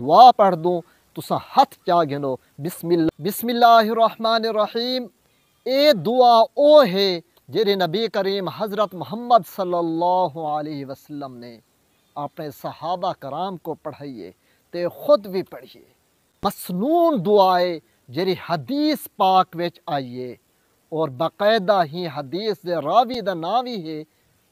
दुआ पढ़ दूँ तुसां हथ चा गिनो बिस्मिल्लाहिर्रहमानिर्रहीम। ए दुआ ओ है जेरे नबी करीम हज़रत मोहम्मद सल्लल्लाहु अलैहि वसल्लम ने अपने सहाबा कराम को पढ़ाइए ते खुद भी पढ़िए। मसनून दुआए जेरी हदीस पाक विच आइए और बाकायदा ही हदीस दे रावी दा नाम ही है।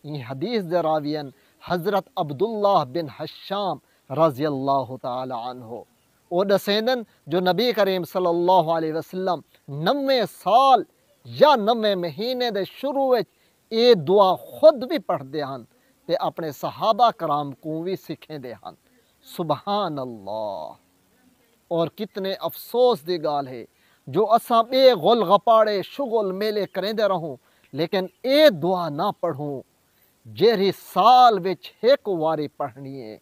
ये हदीस दे रावियन हज़रत अब्दुल्लाह बिन हशाम रज़ी अल्लाह ताला अन्हो ओ दसेंदन जो नबी करीम सल्लल्लाहु अलैहि वसल्लम 90 साल या 90 महीने दे शुरू विच ये दुआ खुद भी पढ़ते हैं ते अपने सहाबा कराम को भी सिखेंदे हैं। सुबहान अल्लाह। और कितने अफसोस की गाल है जो असा बे गुल गपाड़े शुगल मेले करेंदे रहूं लेकिन ये दुआ ना पढ़ूं जेरी साल विच एक वारी पढ़नी है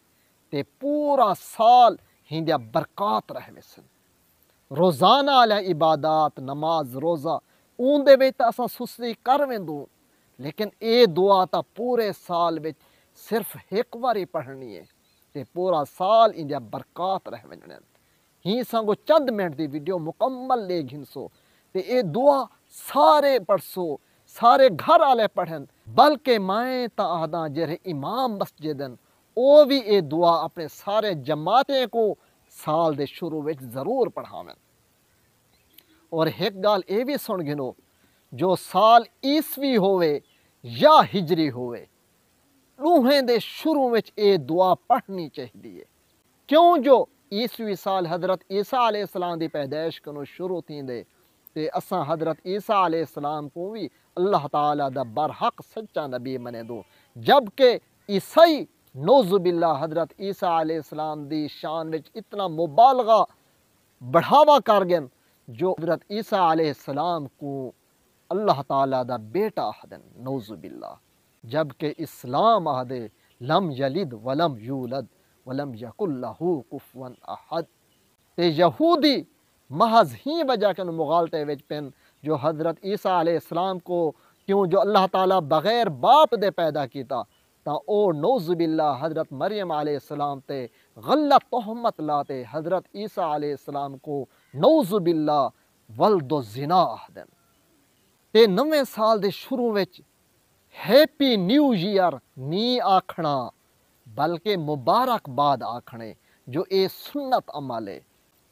ते पूरा साल हिंदिया बरकत रहे सन। रोज़ाना आला इबादत नमाज रोज़ा ऊंदे विच तां असां सुस्ती कर वेंदूं लेकिन ये दुआ तां पूरे साल विच सिर्फ एक वारी पढ़नी है ते पूरा साल इंदिया बरकत रह वञण। ही संगो चंद मिनट की वीडियो मुकम्मल ले घिनसो ते ये दुआ सारे पढ़सो सारे घर आले पढ़न बल्कि मैं ता आदा जेरे इमाम मस्जिदन ओ भी ये दुआ अपने सारे जमाते को साल दे शुरू विच जरूर पढ़ावन। और एक गाल ये भी सुन गिनो जो साल ईसवी होवे या हिजरी होवे रूहें दे शुरू विच ये दुआ पढ़नी चाहिए। क्यों जो ईसवी साल हज़रत ईसा अलैहिस्सलाम दी पैदाइश कनो शुरू थींदे ते असां हज़रत ईसा अलैहिस्सलाम को भी अल्लाह ताला दा बरहक सच्चा नबी मने दो जबकि ईसाई नौजुबिल्ला हज़रत ईसा अलैहिस्सलाम दी शान विच इतना मुबालगा बढ़ावा कर गए जो हज़रत ईसा अलैहिस्सलाम को अल्लाह ताला दा बेटा आखदन नौजुबिल्ला। जबकि इस्लाम आखदे लम यलिद वलम यूलद वलम यकुल्लहु कुफुवन अहद। ते यहूदी महज ही वजह के मुगालते विच पेन जो हज़रत ईसा अलैहिस्सलाम को क्यों जो अल्लाह ताला बगैर बाप दे पैदा किया ता ओ नौजुबिल्ला हज़रत मरियम अलैहिस्सलाम ते गलत तोहमत लाते हज़रत ईसा अलैहिस्सलाम को नौजुबिल्ला वल्दो ज़िना आखदन। ते 90 साल दे शुरू विच हैप्पी न्यू ईयर नी आखना बल्कि मुबारकबाद आखने जो ये सुन्नत अमल है।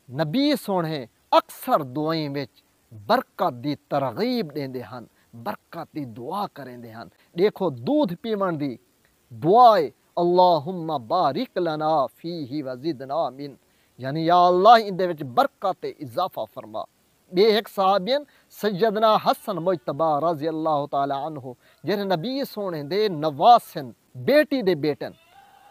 नबी सोने अक्सर दुआई विच बरकत दी तरगीब देंदे हन बरकत दी दुआ करेंदे हन। देखो दूध पीवन दी दुआए अल्लाहुम्मा बारिक लना फीही वज़िदना मिन यानी या अल्लाह इंदे विच बरकत ते इजाफा फरमा। बे एक साहबियन सैयदना हसन मुजतबा रज़ी अल्लाह ताला अन्हु जेरे नबी सोने दे नवासन बेटी दे बेटन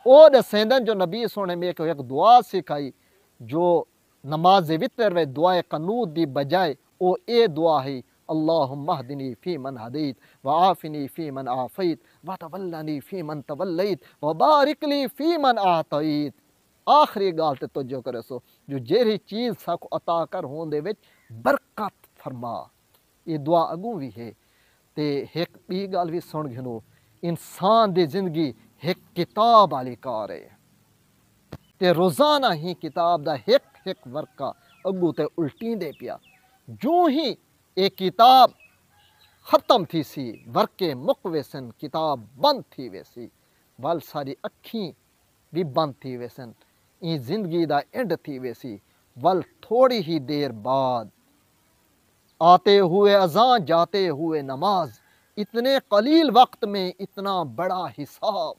ओ दसेंदन जो नबी सोने में एक दुआ सिखाई जो नमाज वितर वे दुआए कनूत दी बजाय ओ ए दुआ है अल्लाहुम्मा हदिनी फी मन हदीत व आफिनी फी मन आफीत व तवल्लनी फी मन तवल्लैत व बारिक ली फी मन आतईत। आखिरी गाल ते तवज्जो करे सो जो जेरी चीज़ साको अता कर होंदे विच बरकत फरमा। ये दुआ अगू भी है ते एक बी गाल भी सुन घिनो इंसान दी जिंदगी एक किताब वाली कार है ते रोज़ाना ही किताब दा एक वर्का अगू ते उल्टी दे पिया जो ही एक किताब ख़त्म थी सी वर्के मुक वेसन किताब बंद थी वैसी वल सारी अखी भी बंद थी वेसन ई जिंदगी दा एंड थी वैसी वल थोड़ी ही देर बाद आते हुए अजान जाते हुए नमाज इतने कलील वक्त में इतना बड़ा हिसाब।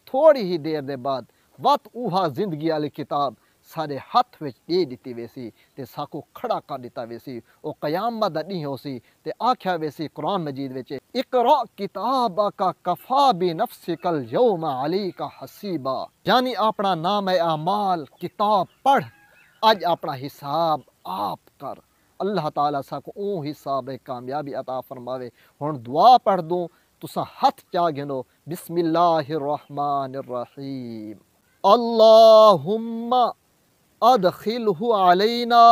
थोड़ी ही देर दे बाद वत उहा जिंदगी वाली किताब सारे हथ विच दे दिती वेसी ते साको खड़ा कर दिता वेसी ओ कयामत दा ॾींहुं होसी ते आख्या वेसी कुरान मजीद विच इकरा किताब का कफा बि नफ्सिकल यौम अलैका हसीबा यानी अपना नाम है अमाल किताब पढ़ अज अपना हिसाब आप कर। अल्लाह ताला साको ओ हिसाब कामयाबी अता फरमावे। हुण दुआ पढ़ दूं तुसा हथ चा गिनो बिस्मिल्लाहिर्रहमानिर्रहीम अल्लाहुम्मा अदखिलहु अलैना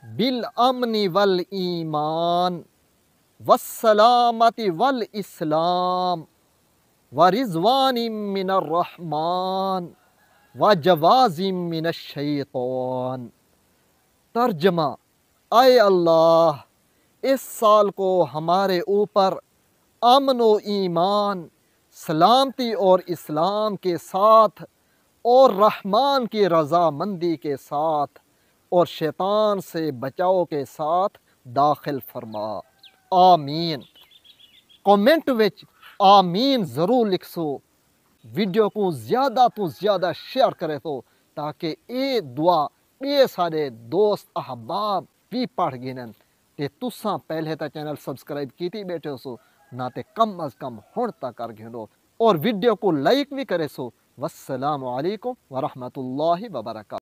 बिल अमनी वल ईमान वस्सलामति वल इस्लाम व रिज़वानि मिनर रहमान و جوازی من الشیطان۔ ترجمہ: اے اللہ، اس سال کو ہمارے اوپر امن و ایمان، سلامتی اور اسلام کے ساتھ، اور رحمان کی رضامندی کے ساتھ، اور شیطان سے بچاؤ کے ساتھ داخل فرما۔ آمین۔ کومنٹ وچ آمین ضرور لکھ سو۔ ویڈیو کو زیادہ تو زیادہ شیئر کرے تو تاکہ یہ دعا بے سارے دوست احباب بھی پڑھ گنن تے تساں پہلے تا چینل سبسکرائب کیتی بیٹھے ہو سو نہ تے کم از کم ہن تک کر گھنو اور ویڈیو کو لائک بھی کرے سو۔ والسلام علیکم ورحمۃ اللہ وبرکاتہ۔